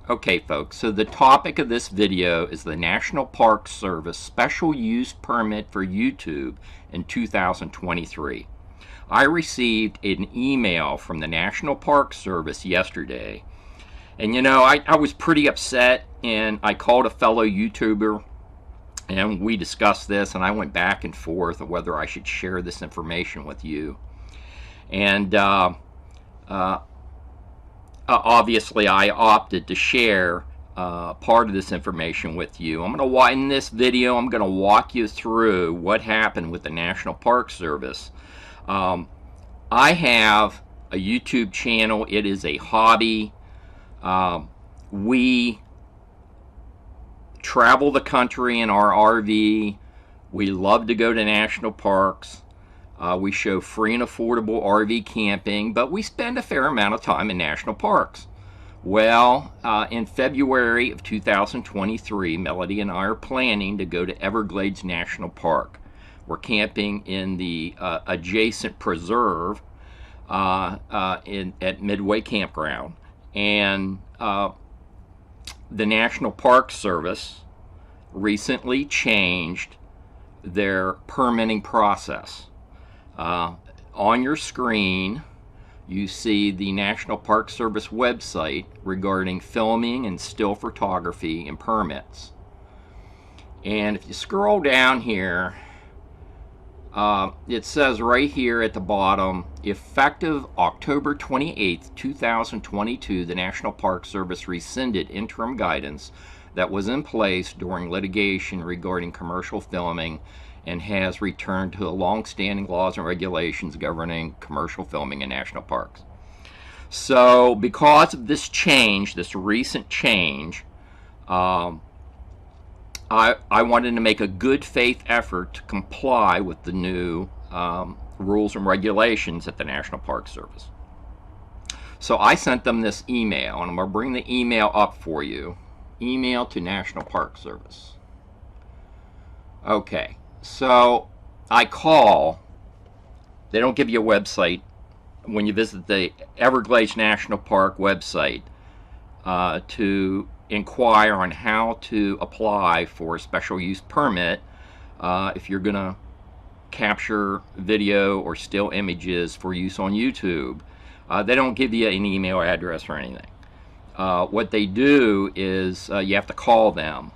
Okay, folks, so the topic of this video is the National Park Service Special Use Permit for YouTube in 2023. I received an email from the National Park Service yesterday, and I was pretty upset, and I called a fellow YouTuber, and we discussed this, and I went back and forth of whether I should share this information with you. And obviously I opted to share part of this information with you. In this video, I'm going to walk you through what happened with the National Park Service. I have a YouTube channel. It is a hobby. We travel the country in our RV. We love to go to national parks. We show free and affordable RV camping, but we spend a fair amount of time in national parks. Well, in February of 2023, Melody and I are planning to go to Everglades National Park. We're camping in the adjacent preserve at Midway Campground. And the National Park Service recently changed their permitting process. On your screen, you see the National Park Service website regarding filming and still photography and permits. And if you scroll down here, it says right here at the bottom, effective October 28th, 2022, the National Park Service rescinded interim guidance that was in place during litigation regarding commercial filming and has returned to the long-standing laws and regulations governing commercial filming in national parks. So because of this change, this recent change, I wanted to make a good faith effort to comply with the new rules and regulations at the National Park Service. So I sent them this email, and I'm going to bring the email up for you. Email to National Park Service. Okay. So I call. They don't give you a website when you visit the Everglades National Park website to inquire on how to apply for a special use permit if you're going to capture video or still images for use on YouTube. They don't give you an email address or anything. What they do is you have to call them.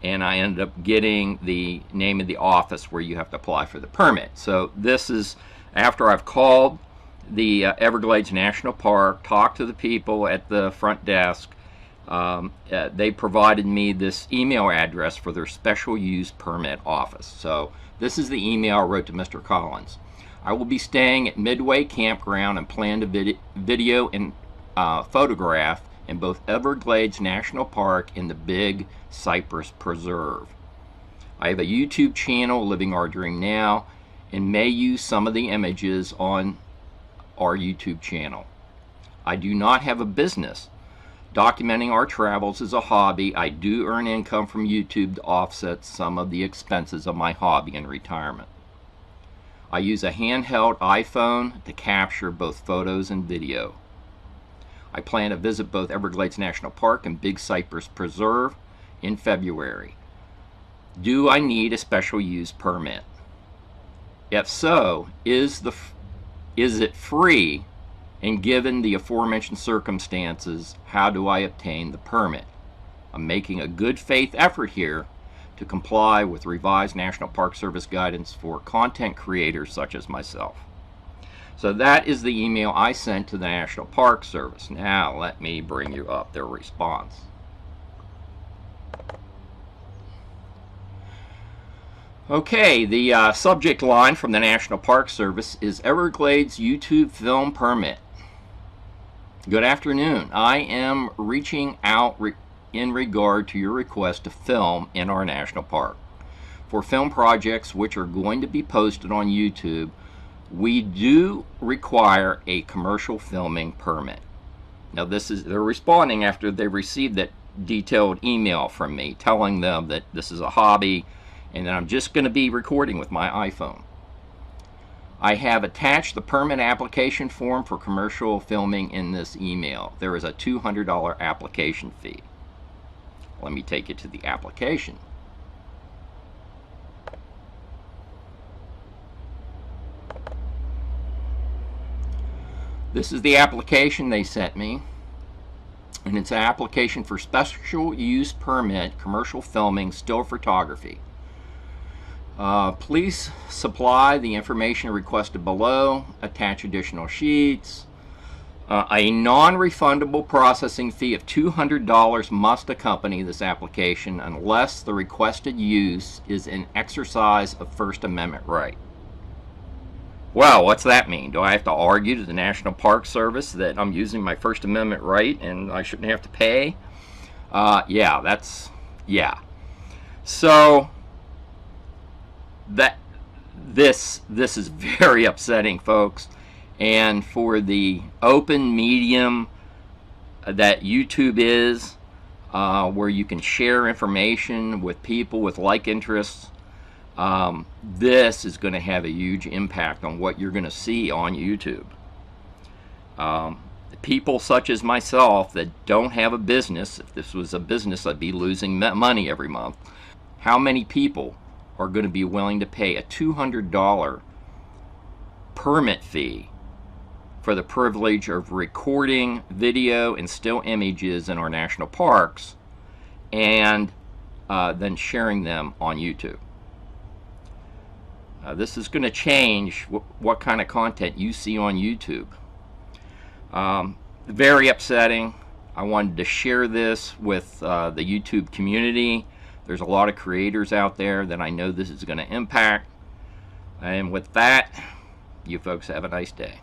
And I ended up getting the name of the office where you have to apply for the permit. So this is after I've called the Everglades National Park, talked to the people at the front desk. They provided me this email address for their special use permit office. So this is the email I wrote to Mr. Collins. I will be staying at Midway Campground and plan to video and photograph in both Everglades National Park and the Big Cypress Preserve. I have a YouTube channel, Living Our Dream Now, and may use some of the images on our YouTube channel. I do not have a business. Documenting our travels is a hobby. I do earn income from YouTube to offset some of the expenses of my hobby in retirement. I use a handheld iPhone to capture both photos and video. I plan to visit both Everglades National Park and Big Cypress Preserve in February. Do I need a special use permit? If so, is it free? And given the aforementioned circumstances, how do I obtain the permit? I'm making a good faith effort here to comply with revised National Park Service guidance for content creators such as myself. So that is the email I sent to the National Park Service. Now let me bring you up their response. Okay, the subject line from the National Park Service is Everglades YouTube Film Permit. Good afternoon. I am reaching out in regard to your request to film in our national park. For film projects which are going to be posted on YouTube, we do require a commercial filming permit. Now they're responding after they received that detailed email from me telling them that this is a hobby and that I'm just going to be recording with my iPhone. I have attached the permit application form for commercial filming in this email. There is a $200 application fee. Let me take you to the application. This is the application they sent me, and it's an application for special use permit, commercial filming, still photography. Please supply the information requested below, attach additional sheets. A non-refundable processing fee of $200 must accompany this application unless the requested use is an exercise of First Amendment right. Well, what's that mean? Do I have to argue to the National Park Service that I'm using my First Amendment right and I shouldn't have to pay? Yeah. So this is very upsetting, folks. And for the open medium that YouTube is, where you can share information with people with like interests, this is going to have a huge impact on what you're going to see on YouTube. People such as myself that don't have a business, if this was a business, I'd be losing money every month. How many people are going to be willing to pay a $200 permit fee for the privilege of recording video and still images in our national parks and then sharing them on YouTube? This is going to change what kind of content you see on YouTube. Very upsetting. I wanted to share this with the YouTube community. There's a lot of creators out there that I know this is going to impact. And with that, you folks have a nice day.